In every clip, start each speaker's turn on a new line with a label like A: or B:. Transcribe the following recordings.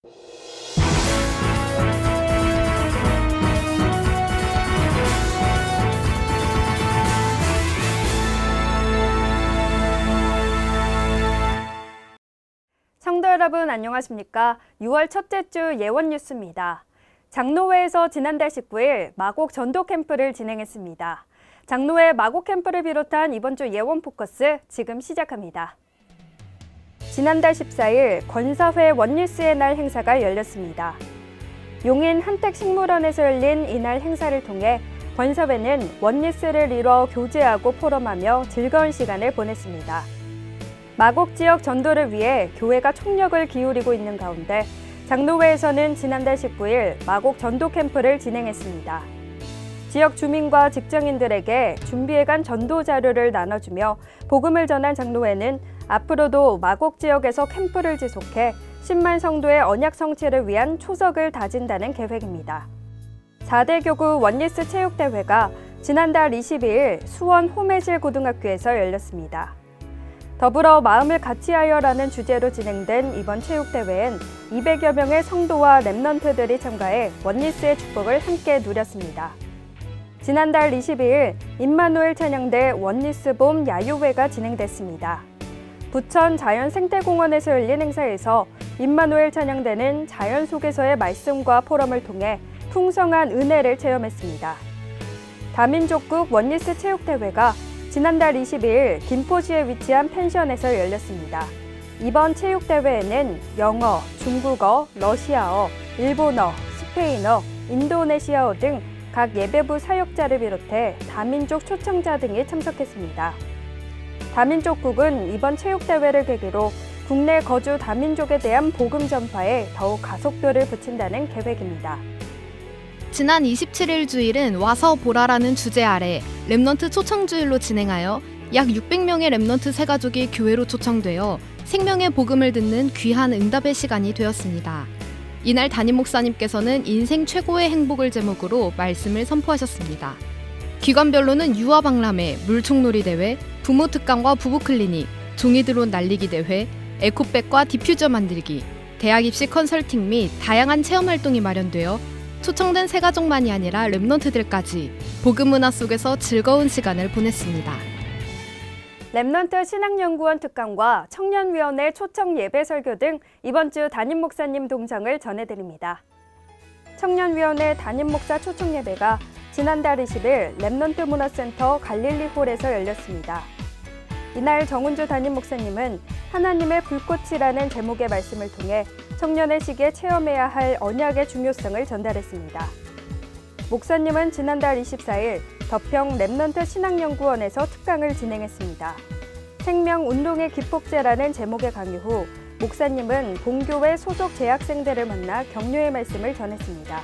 A: 성도 여러분 안녕하십니까? 6월 첫째 주 예원 뉴스입니다. 장로회에서 지난달 19일 마곡 전도 캠프를 진행했습니다. 장로회 마곡 캠프를 비롯한 이번 주 예원 포커스 지금 시작합니다. 지난달 14일 권사회 원뉴스의 날 행사가 열렸습니다. 용인 한택식물원에서 열린 이날 행사를 통해 권사회는 원뉴스를 이뤄 교제하고 포럼하며 즐거운 시간을 보냈습니다. 마곡 지역 전도를 위해 교회가 총력을 기울이고 있는 가운데 장로회에서는 지난달 19일 마곡 전도 캠프를 진행했습니다. 지역 주민과 직장인들에게 준비해간 전도 자료를 나눠주며 복음을 전한 장로회는 앞으로도 마곡 지역에서 캠프를 지속해 10만 성도의 언약 성취를 위한 초석을 다진다는 계획입니다. 4대 교구 원리스 체육대회가 지난달 22일 수원 호매실 고등학교에서 열렸습니다. 더불어 마음을 같이하여라는 주제로 진행된 이번 체육대회엔 200여 명의 성도와 랩넌트들이 참가해 원리스의 축복을 함께 누렸습니다. 지난달 22일 임마누엘 찬양대 원리스 봄 야유회가 진행됐습니다. 부천 자연생태공원에서 열린 행사에서 임마누엘 찬양대는 자연 속에서의 말씀과 포럼을 통해 풍성한 은혜를 체험했습니다. 다민족국 원리스 체육대회가 지난달 22일 김포시에 위치한 펜션에서 열렸습니다. 이번 체육대회에는 영어, 중국어, 러시아어, 일본어, 스페인어, 인도네시아어 등 각 예배부 사역자를 비롯해 다민족 초청자 등이 참석했습니다. 다민족국은 이번 체육대회를 계기로 국내 거주 다민족에 대한 복음 전파에 더욱 가속도를 붙인다는 계획입니다.
B: 지난 27일 주일은 와서 보라라는 주제 아래 랩넌트 초청주일로 진행하여 약 600명의 랩넌트 새가족이 교회로 초청되어 생명의 복음을 듣는 귀한 응답의 시간이 되었습니다. 이날 담임 목사님께서는 인생 최고의 행복을 제목으로 말씀을 선포하셨습니다. 기관별로는 유아박람회, 물총놀이 대회, 부모 특강과 부부 클리닉, 종이드론 날리기 대회, 에코백과 디퓨저 만들기, 대학 입시 컨설팅 및 다양한 체험 활동이 마련되어 초청된 새가족만이 아니라 랩넌트들까지 복음 문화 속에서 즐거운 시간을 보냈습니다.
A: 랩넌트 신학연구원 특강과 청년위원회 초청 예배 설교 등 이번 주 담임 목사님 동정을 전해드립니다. 청년위원회 담임 목사 초청 예배가 지난달 20일 랩넌트 문화센터 갈릴리홀에서 열렸습니다. 이날 정은주 담임 목사님은 하나님의 불꽃이라는 제목의 말씀을 통해 청년의 시기에 체험해야 할 언약의 중요성을 전달했습니다. 목사님은 지난달 24일 덕평 랩넌트 신학연구원에서 특강을 진행했습니다. 생명운동의 기폭제라는 제목의 강의 후 목사님은 본교회 소속 재학생들을 만나 격려의 말씀을 전했습니다.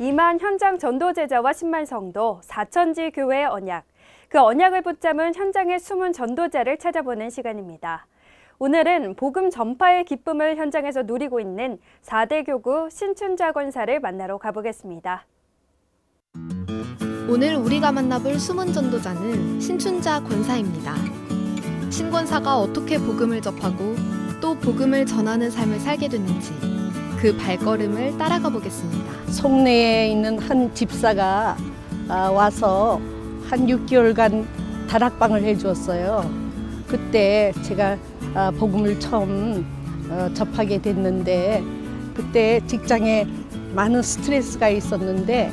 A: 2만 현장 전도 제자와 10만 성도, 4천지 교회의 언약, 그 언약을 붙잡은 현장의 숨은 전도자를 찾아보는 시간입니다. 오늘은 복음 전파의 기쁨을 현장에서 누리고 있는 4대 교구 신춘자 권사를 만나러 가보겠습니다.
B: 오늘 우리가 만나볼 숨은 전도자는 신춘자 권사입니다. 신 권사가 어떻게 복음을 접하고 또 복음을 전하는 삶을 살게 됐는지 그 발걸음을 따라가 보겠습니다.
C: 송내에 있는 한 집사가 와서 한 6개월간 다락방을 해주었어요. 그때 제가 복음을 처음 접하게 됐는데 그때 직장에 많은 스트레스가 있었는데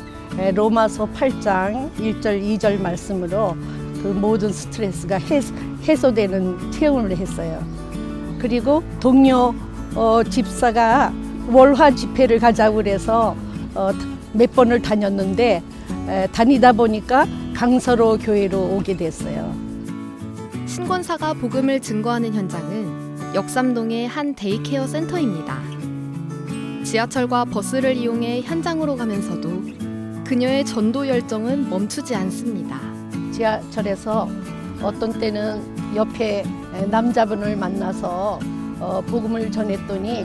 C: 로마서 8장 1절 2절 말씀으로 그 모든 스트레스가 해소되는 체험을 했어요. 그리고 동료 집사가 월화 집회를 가자고 그래서 몇 번을 다녔는데 다니다 보니까 강서로 교회로 오게 됐어요.
B: 신 권사가 복음을 증거하는 현장은 역삼동의 한 데이케어 센터입니다. 지하철과 버스를 이용해 현장으로 가면서도 그녀의 전도 열정은 멈추지 않습니다.
C: 지하철에서 어떤 때는 옆에 남자분을 만나서 복음을 전했더니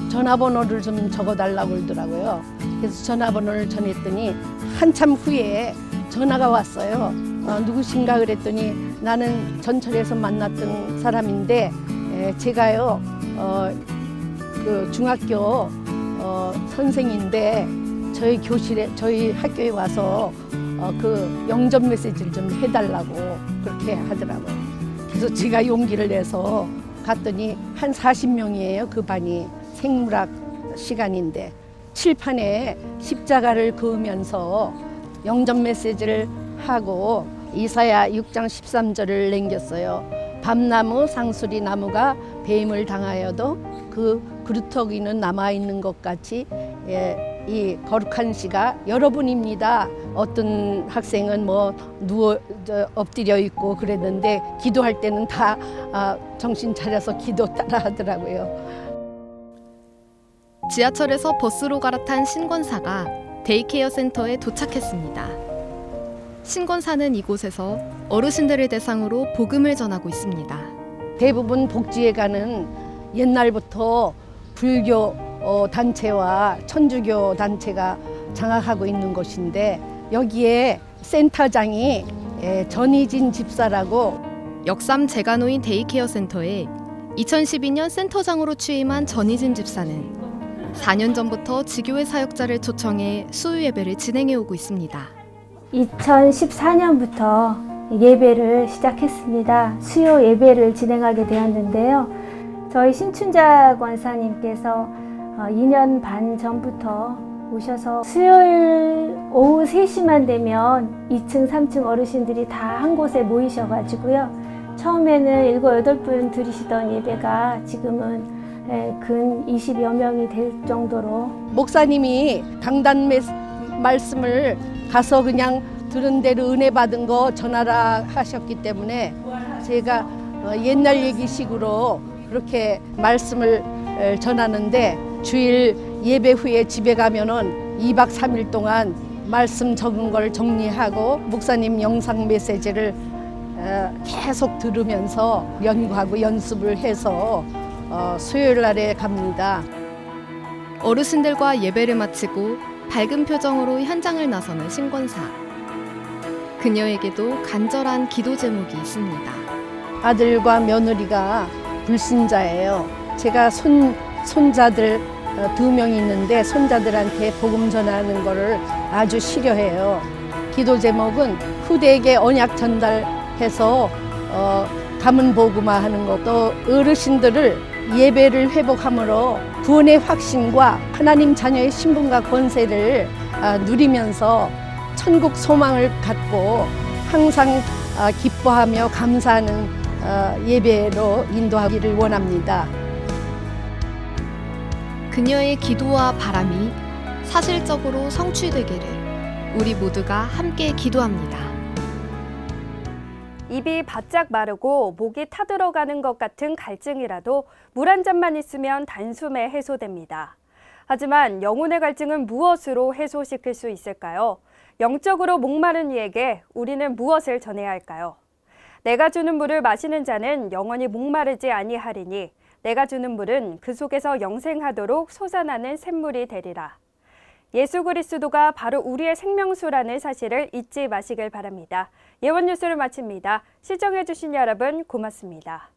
C: 전화번호를 좀 적어달라고 그러더라고요. 그래서 전화번호를 전했더니 한참 후에 전화가 왔어요. 누구신가 그랬더니 나는 전철에서 만났던 사람인데 제가요 그 중학교 선생인데 저희 교실에 저희 학교에 와서 그 영접 메시지를 좀 해달라고 그렇게 하더라고요. 그래서 제가 용기를 내서 갔더니 한 40명이에요. 그 반이 생물학 시간인데 칠판에 십자가를 그으면서 영접 메시지를 하고 이사야 6장 13절을 남겼어요. 밤나무 상수리 나무가 배임을 당하여도 그 그루터기는 남아있는 것 같이 이 거룩한 시가 여러분입니다. 어떤 학생은 뭐 엎드려 있고 그랬는데 기도할 때는 다 정신 차려서 기도 따라 하더라고요.
B: 지하철에서 버스로 갈아탄 신권사가 데이케어 센터에 도착했습니다. 신권사는 이곳에서 어르신들을 대상으로 복음을 전하고 있습니다.
C: 대부분 복지에 가는 옛날부터 불교 단체와 천주교 단체가 장악하고 있는 곳인데 여기에 센터장이 전희진 집사라고
B: 역삼 제가노인 데이케어 센터에 2012년 센터장으로 취임한 전희진 집사는 4년 전부터 지교회 사역자를 초청해 수요 예배를 진행해 오고 있습니다.
D: 2014년부터 예배를 시작했습니다. 수요 예배를 진행하게 되었는데요. 저희 신춘자 권사님께서 2년 반 전부터 오셔서 수요일 오후 3시만 되면 2층, 3층 어르신들이 다 한 곳에 모이셔가지고요. 처음에는 7, 8분 들으시던 예배가 지금은 근 20여 명이 될 정도로
C: 목사님이 강단 말씀을 가서 그냥 들은 대로 은혜 받은 거 전하라 하셨기 때문에 제가 옛날 얘기식으로 그렇게 말씀을 전하는데 주일 예배 후에 집에 가면은 2박 3일 동안 말씀 적은 걸 정리하고 목사님 영상 메시지를 계속 들으면서 연구하고 연습을 해서 수요일 날에 갑니다.
B: 어르신들과 예배를 마치고 밝은 표정으로 현장을 나서는 신권사. 그녀에게도 간절한 기도 제목이 있습니다.
C: 아들과 며느리가 불신자예요. 제가 손자들 2명 있는데 손자들한테 복음 전하는 거를 아주 싫어해요. 기도 제목은 후대에게 언약 전달해서 가문 복음화 하는 것도 어르신들을 예배를 회복함으로 구원의 확신과 하나님 자녀의 신분과 권세를 누리면서 천국 소망을 갖고 항상 기뻐하며 감사하는 예배로 인도하기를 원합니다.
B: 그녀의 기도와 바람이 사실적으로 성취되기를 우리 모두가 함께 기도합니다.
A: 입이 바짝 마르고 목이 타들어가는 것 같은 갈증이라도 물 한 잔만 있으면 단숨에 해소됩니다. 하지만 영혼의 갈증은 무엇으로 해소시킬 수 있을까요? 영적으로 목마른 이에게 우리는 무엇을 전해야 할까요? 내가 주는 물을 마시는 자는 영원히 목마르지 아니하리니 내가 주는 물은 그 속에서 영생하도록 솟아나는 샘물이 되리라. 예수 그리스도가 바로 우리의 생명수라는 사실을 잊지 마시길 바랍니다. 예원 뉴스를 마칩니다. 시청해주신 여러분 고맙습니다.